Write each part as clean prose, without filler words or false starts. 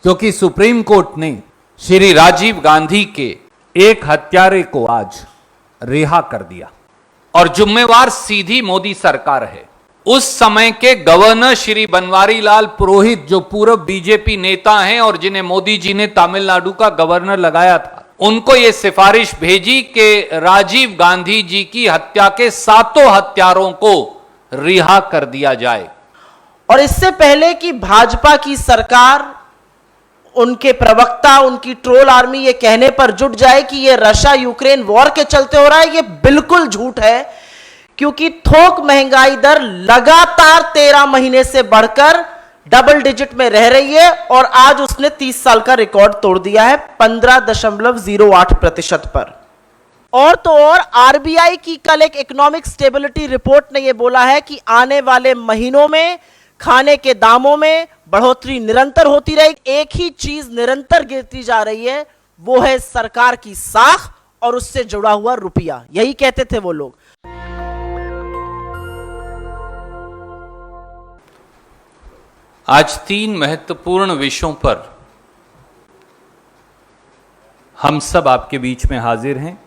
क्योंकि supreme court ने श्री राजीव गांधी के एक हत्यारे को आज रिहा कर दिया और जिम्मेवार सीधी मोदी सरकार है। उस समय के गवर्नर श्री बनवारी लाल पुरोहित, जो पूर्व बीजेपी नेता हैं और जिन्हें मोदी जी ने तमिलनाडु का गवर्नर लगाया था, उनको यह सिफारिश भेजी कि राजीव गांधी जी की हत्या के 7 हत्यारों को रिहा कर दिया जाए। और इससे पहले कि भाजपा की सरकार, उनके प्रवक्ता, उनकी ट्रोल आर्मी ये कहने पर जुट जाए कि ये रशिया यूक्रेन वॉर के चलते हो रहा है, ये बिल्कुल झूठ है। क्योंकि थोक महंगाई दर लगातार 13 महीने से बढ़कर डबल डिजिट में रह रही है और आज उसने 30 साल का रिकॉर्ड तोड़ दिया है 15.08% पर। और तो और आरबीआई की कल एक इकोनॉमिक स्टेबिलिटी रिपोर्ट ने यह बोला है कि आने वाले महीनों में खाने के दामों में बढ़ोतरी निरंतर होती रहेगी। एक ही चीज निरंतर गिरती जा रही है, वो है सरकार की साख और उससे जुड़ा हुआ रुपया। यही कहते थे वो लोग। आज 3 महत्वपूर्ण विषयों पर हम सब आपके बीच में हाजिर हैं।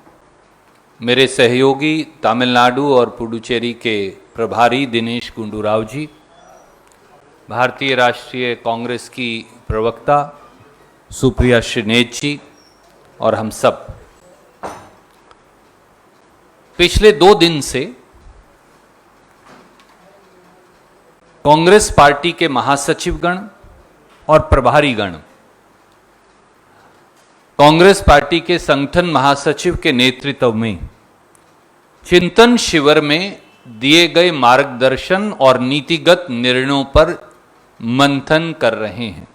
मेरे सहयोगी तमिलनाडु और पुडुचेरी के प्रभारी दिनेश गुंडूराव जी, भारतीय राष्ट्रीय कांग्रेस की प्रवक्ता सुप्रिया श्रीनेत जी और हम सब। पिछले 2 दिन से कांग्रेस पार्टी के महासचिवगण और प्रभारीगण कांग्रेस पार्टी के संगठन महासचिव के नेतृत्व में चिंतन शिविर में दिए गए मार्गदर्शन और नीतिगत निर्णयों पर मंथन कर रहे हैं।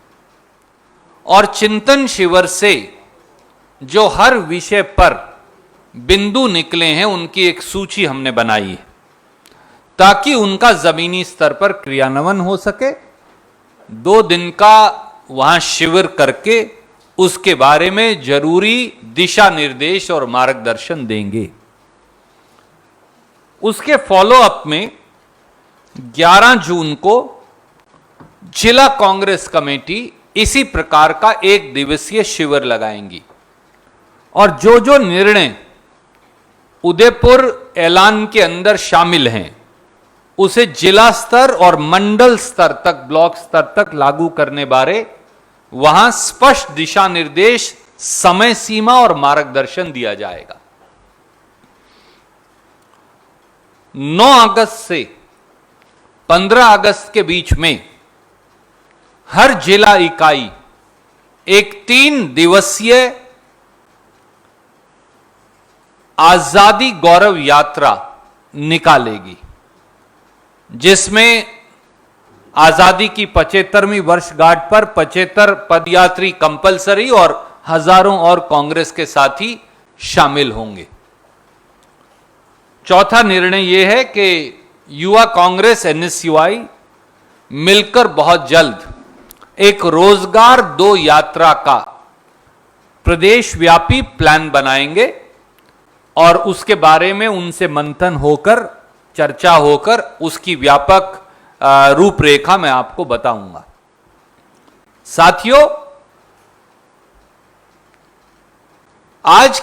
और चिंतन शिविर से जो हर विषय पर बिंदु निकले हैं, उनकी एक सूची हमने बनाई है ताकि उनका जमीनी स्तर पर क्रियान्वयन हो सके। 2 दिन का वहां शिविर करके उसके बारे में जरूरी दिशा निर्देश और मार्गदर्शन देंगे। उसके फॉलो अप में 11 जून को जिला कांग्रेस कमेटी इसी प्रकार का 1 दिवसीय शिविर लगाएंगी और जो जो निर्णय उदयपुर ऐलान के अंदर शामिल हैं उसे जिला स्तर और मंडल स्तर तक, ब्लॉक स्तर तक लागू करने बारे वहां स्पष्ट दिशा निर्देश, समय सीमा और मार्गदर्शन दिया जाएगा। 9 अगस्त से 15 अगस्त के बीच में हर जिला इकाई एक 3 दिवसीय आजादी गौरव यात्रा निकालेगी, जिसमें आजादी की 75वीं वर्षगांठ पर 75 पदयात्री कंपलसरी और हजारों और कांग्रेस के साथी शामिल होंगे। चौथा निर्णय यह है कि युवा कांग्रेस एनएसयूआई मिलकर बहुत जल्द एक रोजगार 2 यात्रा का प्रदेश व्यापी प्लान बनाएंगे और उसके बारे में उनसे मंथन होकर, चर्चा होकर उसकी व्यापक रूपरेखा मैं आपको बताऊंगा। साथियों, आज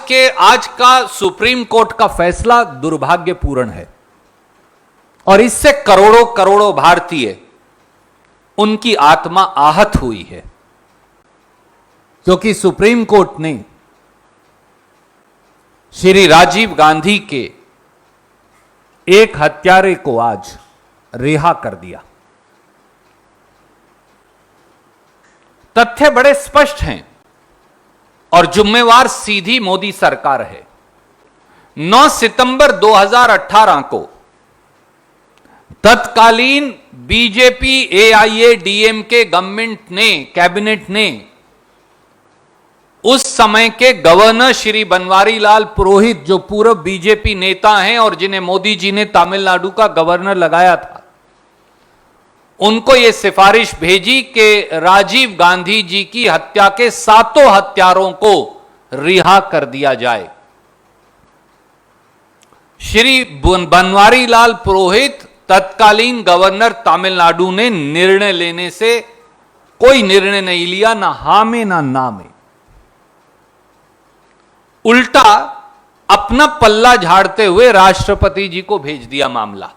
का सुप्रीम कोर्ट का फैसला दुर्भाग्यपूर्ण है और इससे करोड़ों करोड़ों भारतीय, उनकी आत्मा आहत हुई है। क्योंकि सुप्रीम कोर्ट ने श्री राजीव गांधी के एक हत्यारे को आज रिहा कर दिया। तथ्य बड़े स्पष्ट हैं और जिम्मेवार सीधी मोदी सरकार है। 9 सितंबर 2018 को तत्कालीन बीजेपी एआईएडीएमके गवर्नमेंट ने, कैबिनेट ने उस समय के गवर्नर श्री बनवारी लाल पुरोहित, जो पूर्व बीजेपी नेता हैं और जिन्हें मोदी जी ने तमिलनाडु का गवर्नर लगाया था, उनको यह सिफारिश भेजी कि राजीव गांधी जी की हत्या के 7 हत्यारों को रिहा कर दिया जाए। श्री बनवारी लाल पुरोहित, तत्कालीन गवर्नर तमिलनाडु ने निर्णय लेने से कोई निर्णय नहीं लिया, ना हां में ना ना में। उल्टा अपना पल्ला झाड़ते हुए राष्ट्रपति जी को भेज दिया मामला।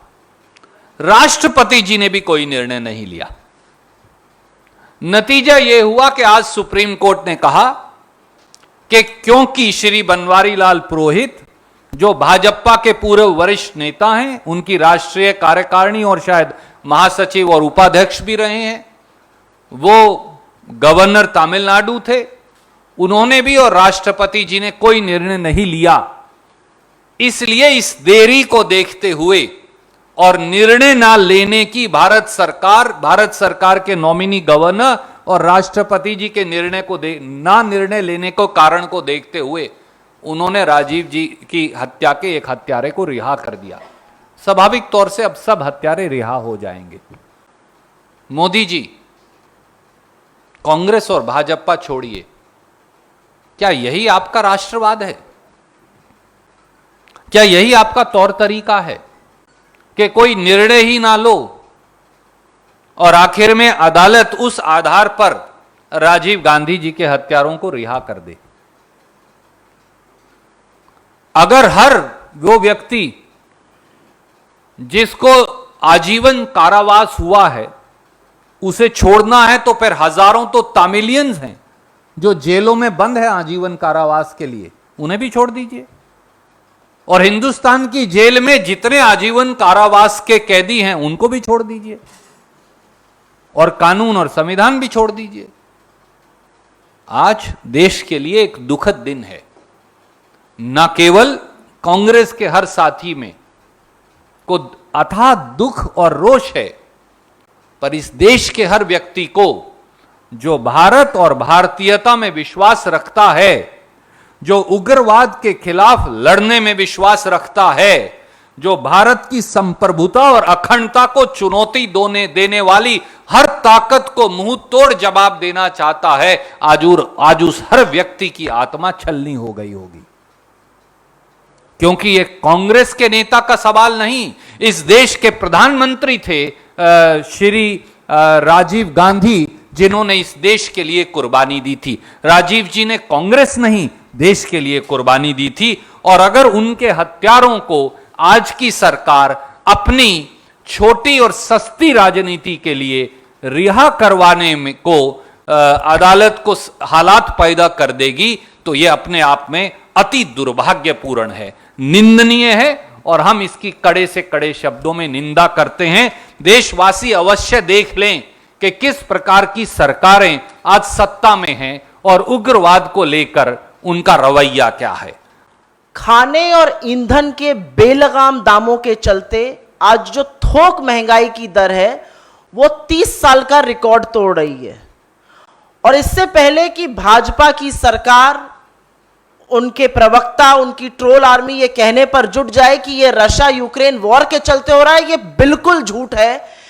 राष्ट्रपति जी ने भी कोई निर्णय नहीं लिया। नतीजा यह हुआ कि आज सुप्रीम कोर्ट ने कहा कि क्योंकि श्री बनवारीलाल पुरोहित, जो भाजपा के पूर्व वरिष्ठ नेता हैं, उनकी राष्ट्रीय कार्यकारिणी और शायद महासचिव और उपाध्यक्ष भी रहे हैं, वो गवर्नर तमिलनाडु थे, उन्होंने भी और राष्ट्रपति जी ने कोई निर्णय नहीं लिया। इसलिए इस देरी को देखते हुए और निर्णय ना लेने की भारत सरकार के नॉमिनी गवर्नर और राष्ट्रपति जी के निर्णय को ना निर्णय लेने को कारण को देखते हुए उन्होंने राजीव जी की हत्या के एक हत्यारे को रिहा कर दिया। स्वाभाविक तौर से अब सब हत्यारे रिहा हो जाएंगे। मोदी जी, कांग्रेस और भाजपा छोड़िए, क्या यही आपका राष्ट्रवाद है? क्या यही आपका तौर तरीका है कि कोई निर्णय ही ना लो और आखिर में अदालत उस आधार पर राजीव गांधी जी के हत्यारों को रिहा कर दे? अगर हर वो व्यक्ति जिसको आजीवन कारावास हुआ है उसे छोड़ना है, तो फिर हजारों तो तमिलियंस हैं जो जेलों में बंद है आजीवन कारावास के लिए, उन्हें भी छोड़ दीजिए। और हिंदुस्तान की जेल में जितने आजीवन कारावास के कैदी हैं उनको भी छोड़ दीजिए, और कानून और संविधान भी छोड़ दीजिए। आज देश के लिए एक दुखद दिन है। न केवल कांग्रेस के हर साथी में को अथाह दुख और रोष है, पर इस देश के हर व्यक्ति को जो भारत और भारतीयता में विश्वास रखता है, जो उग्रवाद के खिलाफ लड़ने में विश्वास रखता है, जो भारत की संप्रभुता और अखंडता को चुनौती देने वाली हर ताकत को मुंह तोड़ जवाब देना चाहता है, आज उस हर व्यक्ति की आत्मा छलनी हो गई होगी। क्योंकि ये कांग्रेस के नेता का सवाल नहीं, इस देश के प्रधानमंत्री थे श्री राजीव गांधी, जिन्होंने इस देश के लिए कुर्बानी दी थी। राजीव जी ने कांग्रेस नहीं, देश के लिए कुर्बानी दी थी। और अगर उनके हत्यारों को आज की सरकार अपनी छोटी और सस्ती राजनीति के लिए रिहा करवाने में को अदालत को हालात पैदा कर देगी, तो यह अपने आप में अति दुर्भाग्यपूर्ण है, निंदनीय है, और हम इसकी कड़े से कड़े शब्दों में निंदा करते हैं। देशवासी अवश्य देख लें कि किस प्रकार की सरकारें आज सत्ता में हैं और उग्रवाद को लेकर उनका रवैया क्या है। खाने और ईंधन के बेलगाम दामों के चलते आज जो थोक महंगाई की दर है वो 30 साल का रिकॉर्ड तोड़ रही है। और इससे पहले कि भाजपा की सरकार, उनके प्रवक्ता, उनकी ट्रोल आर्मी ये कहने पर जुट जाए कि ये रशिया यूक्रेन वॉर के चलते हो रहा है, ये बिल्कुल झूठ है।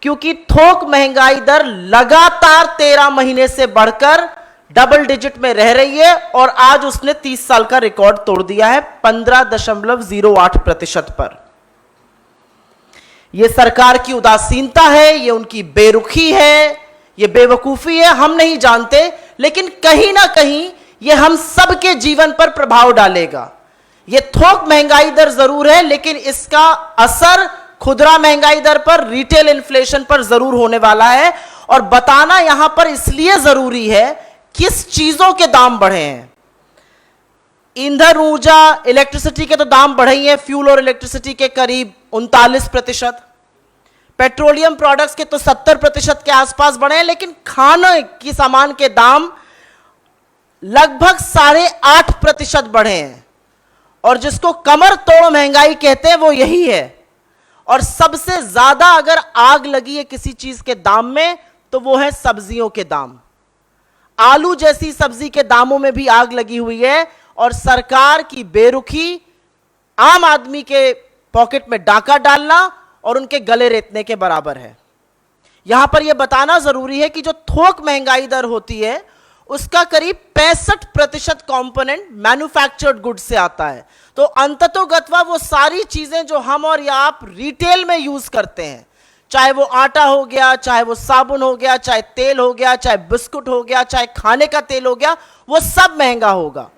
क्योंकि थोक महंगाई दर लगातार 13 महीने से बढ़कर डबल डिजिट में रह रही है और आज उसने 30 साल का रिकॉर्ड तोड़ दिया है 15.08% पर। यह सरकार की उदासीनता है, यह उनकी बेरुखी है, यह बेवकूफी है, हम नहीं जानते, लेकिन कहीं ना कहीं यह हम सबके जीवन पर प्रभाव डालेगा। यह थोक महंगाई दर जरूर है, लेकिन इसका असर खुदरा महंगाई दर पर, रिटेल इन्फ्लेशन पर जरूर होने वाला है। और बताना यहां पर इसलिए जरूरी है, किस चीजों के दाम बढ़े हैं। ईंधन, ऊर्जा, इलेक्ट्रिसिटी के तो दाम बढ़े ही हैं, फ्यूल और इलेक्ट्रिसिटी के करीब 39%, पेट्रोलियम प्रोडक्ट्स के तो 70% के आसपास बढ़े हैं, लेकिन खाने की सामान के दाम लगभग 8.5% बढ़े हैं। और जिसको कमर तोड़ महंगाई कहते हैं वो यही है। और सबसे ज्यादा अगर आग लगी है किसी चीज के दाम में तो वो है सब्जियों के दाम। आलू जैसी सब्जी के दामों में भी आग लगी हुई है और सरकार की बेरुखी आम आदमी के पॉकेट में डाका डालना और उनके गले रेतने के बराबर है। यहां पर यह बताना जरूरी है कि जो थोक महंगाई दर होती है उसका करीब 65% कंपोनेंट मैन्युफैक्चर्ड गुड्स से आता है। तो अंततोगत्वा वो सारी चीजें जो हम और या आप रिटेल में यूज करते हैं, चाहे वो आटा हो गया, चाहे वो साबुन हो गया, चाहे तेल हो गया, चाहे बिस्कुट हो गया, चाहे खाने का तेल हो गया, वो सब महंगा होगा।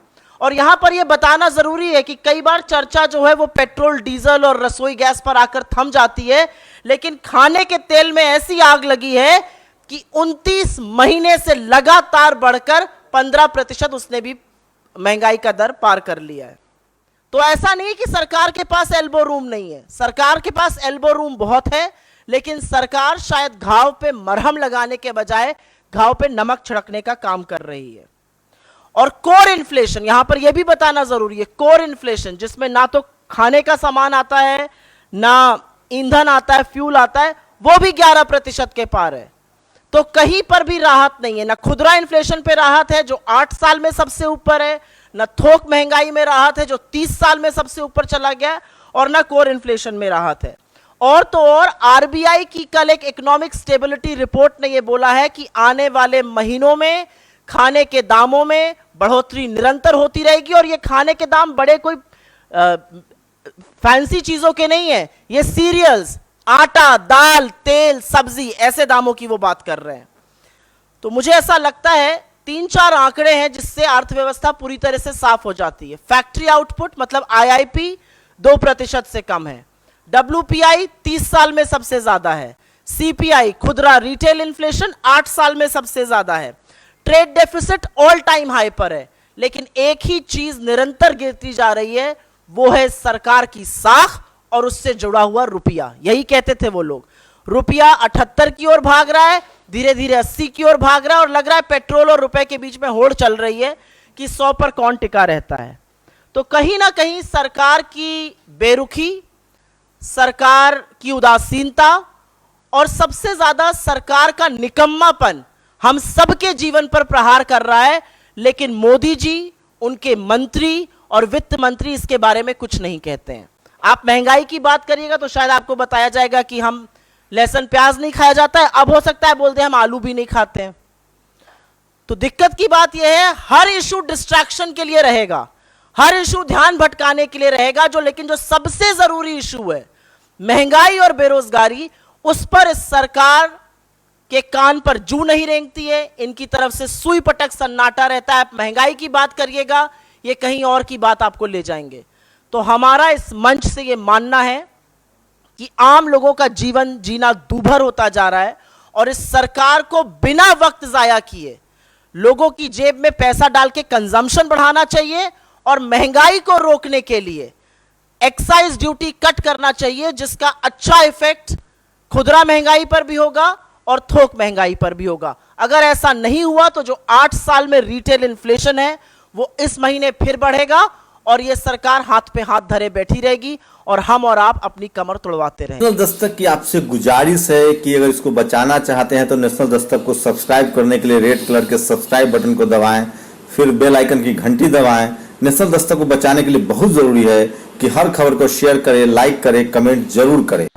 और यहां पर यह बताना जरूरी है कि कई बार चर्चा जो है वो पेट्रोल, डीजल और रसोई गैस पर आकर थम जाती है, लेकिन खाने के तेल में ऐसी आग लगी है कि 29 महीने से लगातार बढ़कर 15% उसने भी महंगाई का दर पार कर लिया है। तो ऐसा नहीं कि सरकार के पास एल्बो रूम नहीं है, सरकार के पास एल्बो रूम बहुत है, लेकिन सरकार शायद घाव पे मरहम लगाने के बजाय घाव पे नमक छिड़कने का काम कर रही है। और कोर इन्फ्लेशन, यहां पर यह भी बताना जरूरी है, कोर इन्फ्लेशन जिसमें ना तो खाने का सामान आता है, ना ईंधन आता है, फ्यूल आता है, वो भी 11% के पार है। तो कहीं पर भी राहत नहीं है, ना खुदरा इन्फ्लेशन पे राहत है जो 8 साल में सबसे ऊपर है, ना थोक महंगाई में राहत है जो 30 साल में सबसे ऊपर चला गया, और ना कोर इन्फ्लेशन में राहत है। और तो और आरबीआई की कल एक इकोनॉमिक स्टेबिलिटी रिपोर्ट ने यह बोला है कि आने वाले महीनों में खाने के दामों में बढ़ोतरी निरंतर होती रहेगी, और ये खाने के दाम बड़े कोई फैंसी चीजों के नहीं है, ये सीरियल्स, आटा, दाल, तेल, सब्जी, ऐसे दामों की वो बात कर रहे हैं। तो मुझे ऐसा लगता है 3-4 आंकड़े हैं जिससे अर्थव्यवस्था पूरी तरह से साफ हो जाती है। फैक्ट्री आउटपुट मतलब आईआईपी 2% से कम है, डब्ल्यूपीआई 30 साल में सबसे ज्यादा है, सीपीआई खुदरा रिटेल इन्फ्लेशन 8 साल में सबसे ज्यादा है, trade deficit all time high पर है, लेकिन एक ही चीज निरंतर गिरती जा रही है, वो है सरकार की साख और उससे जुड़ा हुआ रुपया। यही कहते थे वो लोग, रुपया 78 की ओर भाग रहा है, धीरे धीरे 80 की ओर भाग रहा है, और लग रहा है पेट्रोल और रुपए के बीच में होड़ चल रही है कि 100 पर कौन टिका रहता है। तो कहीं ना कहीं सरकार की बेरुखी, सरकार की उदासीनता और सबसे ज्यादा सरकार का निकम्मापन हम सबके जीवन पर प्रहार कर रहा है, लेकिन मोदी जी, उनके मंत्री और वित्त मंत्री इसके बारे में कुछ नहीं कहते हैं। आप महंगाई की बात करिएगा तो शायद आपको बताया जाएगा कि हम लहसुन प्याज नहीं खाया जाता है, अब हो सकता है बोल दे हम आलू भी नहीं खाते हैं। तो दिक्कत की बात यह है, हर इशू डिस्ट्रैक्शन के लिए रहेगा, हर इशू ध्यान भटकाने के लिए रहेगा, लेकिन जो सबसे जरूरी इशू है महंगाई और बेरोजगारी, उस पर इस सरकार के कान पर जू नहीं रेंगती है, इनकी तरफ से सुई पटक सन्नाटा रहता है। आप महंगाई की बात करिएगा, ये कहीं और की बात आपको ले जाएंगे। तो हमारा इस मंच से ये मानना है कि आम लोगों का जीवन जीना दूभर होता जा रहा है, और इस सरकार को बिना वक्त जाया किए लोगों की जेब में पैसा डाल के कंजम्पशन बढ़ाना चाहिए, और महंगाई को रोकने के लिए एक्साइज ड्यूटी कट करना चाहिए, जिसका अच्छा इफेक्ट खुदरा महंगाई पर भी होगा और थोक महंगाई पर भी होगा। अगर ऐसा नहीं हुआ तो जो 8 साल में रिटेल इन्फ्लेशन है वो इस महीने फिर बढ़ेगा, और ये सरकार हाथ पे हाथ धरे बैठी रहेगी, और हम और आप अपनी कमर तोड़वाते रहेंगे। नेशनल दस्तक की आपसे गुजारिश है कि अगर इसको बचाना चाहते हैं तो नेशनल दस्तक को सब्सक्राइब करने के लिए रेड कलर के सब्सक्राइब बटन को दबाएं, फिर बेल आइकन की घंटी दबाएं। नेशनल दस्तक को बचाने के लिए बहुत जरूरी है कि हर खबर को शेयर करें, लाइक करें, कमेंट जरूर करें।